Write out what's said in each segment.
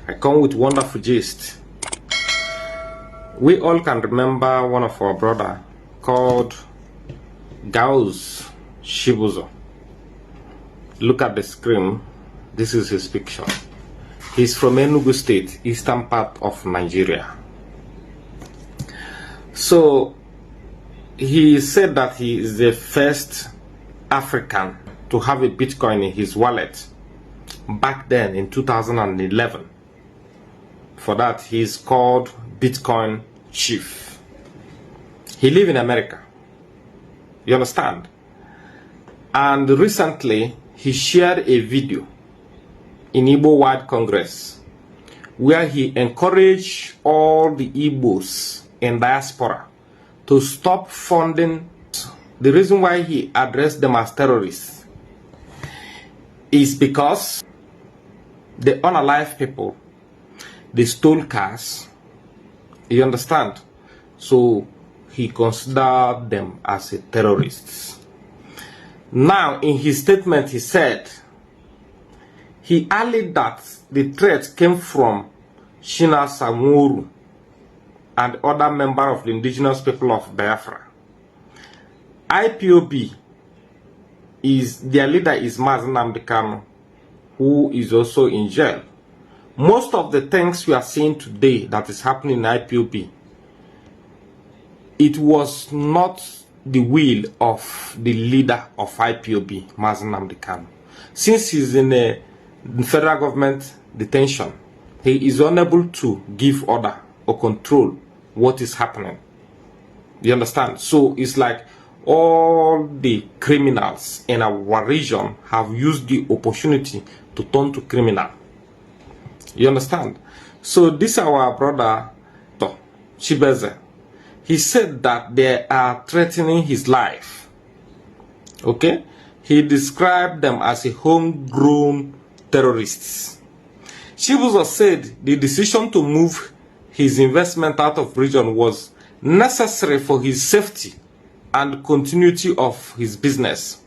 I come with wonderful gist. We all can remember one of our brother called Gauss Shibuzo. Look at the screen. This is his picture. He's from Enugu State, eastern part of Nigeria. So he said that he is the first African to have a Bitcoin in his wallet back then in 2011. For that, he is called Bitcoin Chief. He lives in America. You understand? And recently, he shared a video in Igbo World Congress where he encouraged all the Igbos in diaspora to stop funding. The reason why he addressed them as terrorists is because the unalive people, they stole cars. You understand? So he considered them as a terrorists. Now, in his statement, he said he alleged that the threat came from Chinaemeze Igboanugo and other members of the indigenous people of Biafra. IPOB is their leader is Mazi Nnamdi Kanu, who is also in jail. Most of the things we are seeing today that is happening in IPOB, it was not the will of the leader of IPOB, Mazi Nnamdi Kanu. Since he's in a federal government detention, he is unable to give order or control what is happening. You understand? So it's like all the criminals in our region have used the opportunity to turn to criminal. You understand? So this our brother Chinaemeze, he said that they are threatening his life. Okay? He described them as a homegrown terrorists. Shibuzo said the decision to move his investment out of region was necessary for his safety and continuity of his business.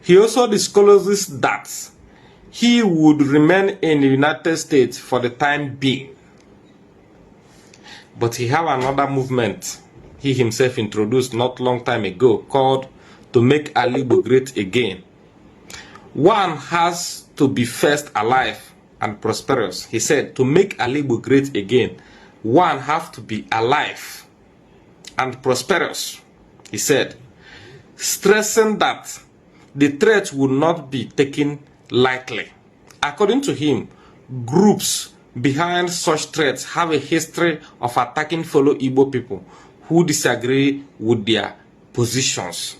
He also discloses that he would remain in the United States for the time being. But he have another movement he himself introduced not long time ago called to make Ali Igbo great again. One has to be first alive and prosperous. He said to make Ali Igbo great again, one have to be alive and prosperous. He said, stressing that the threat would not be taken lightly. According to him, groups behind such threats have a history of attacking fellow Igbo people who disagree with their positions,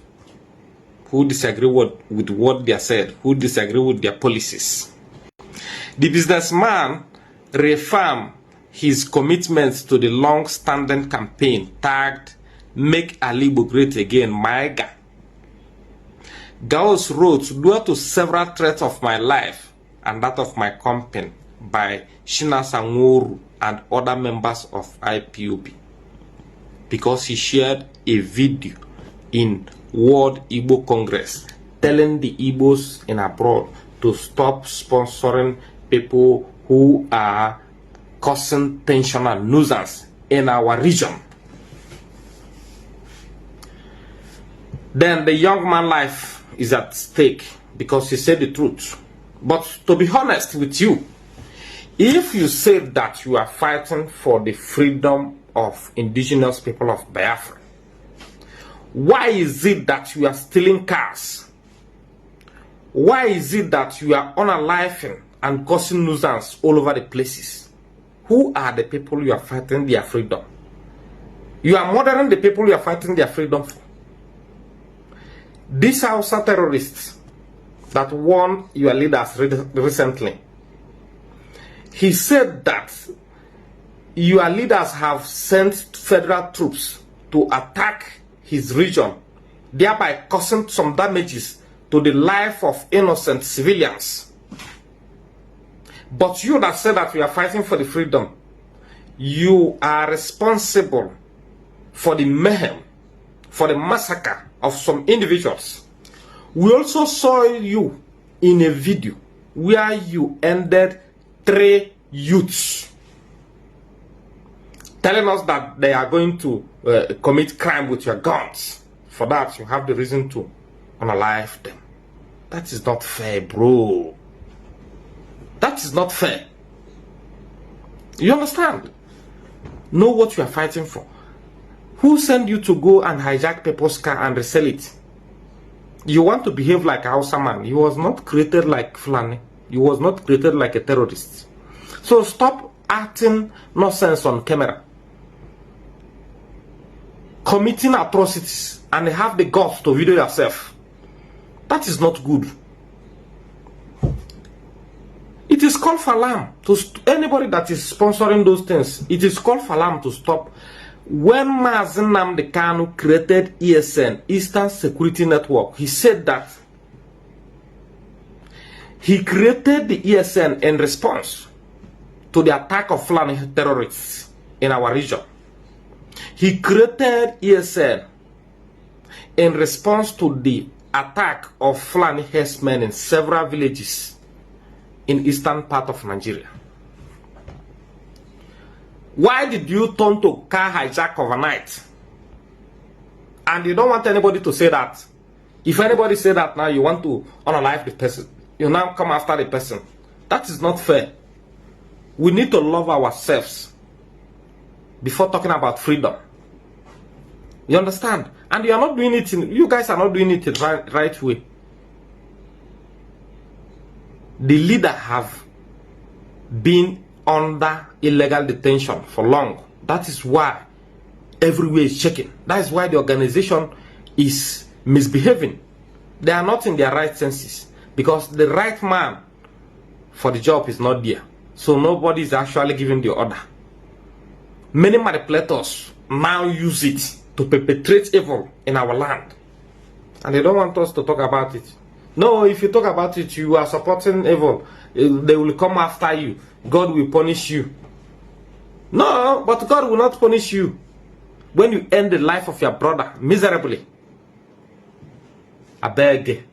who disagree with what they said, who disagree with their policies. The businessman reaffirmed his commitment to the long-standing campaign tagged Make Ali Igbo Great Again, MAIGA. Gauss wrote, due to several threats of my life and that of my company by Chinaemeze Igboanugo and other members of IPOB, because he shared a video in World Igbo Congress telling the Igbos in abroad to stop sponsoring people who are causing tension and nuisance in our region. Then the young man's life is at stake because he said the truth. But to be honest with you, if you say that you are fighting for the freedom of indigenous people of Biafra, why is it that you are stealing cars? Why is it that you are unaliving and causing nuisance all over the places? Who are the people you are fighting their freedom? You are murdering the people you are fighting their freedom for. These Hausa terrorists that warned your leaders recently, he said that your leaders have sent federal troops to attack his region, thereby causing some damages to the life of innocent civilians. But you that said that we are fighting for the freedom, you are responsible for the mayhem, for the massacre of some individuals. We also saw you in a video where you ended 3 youths, telling us that they are going to commit crime with your guns. For that, you have the reason to unalive them. That is not fair, bro. That is not fair. You understand? Know what you are fighting for. Who sent you to go and hijack people's car and resell it? You want to behave like a Hausa man. You was not created like Fulani. You was not created like a terrorist. So stop acting nonsense on camera, committing atrocities, and have the guts to video yourself. That is not good. It is called for alarm to anybody that is sponsoring those things. It is called for alarm to stop. When Mazi Nnamdi Kanu created ESN, Eastern Security Network, he said that he created the ESN in response to the attack of Fulani terrorists in our region. He created ESN in response to the attack of Fulani herdsmen in several villages in eastern part of Nigeria. Why did you turn to car hijack overnight? And you don't want anybody to say that. If anybody say that now, you want to unalive the person. You now come after the person. That is not fair. We need to love ourselves before talking about freedom. You understand? And you are not doing it you guys are not doing it the right way. The leader have been under illegal detention for long. That is why everywhere is shaking. That is why the organization is misbehaving. They are not in their right senses because the right man for the job is not there. So nobody is actually giving the order. Many manipulators now use it to perpetrate evil in our land. And they don't want us to talk about it. No, if you talk about it, you are supporting evil. They will come after you. God will punish you. No, but God will not punish you when you end the life of your brother miserably. I beg.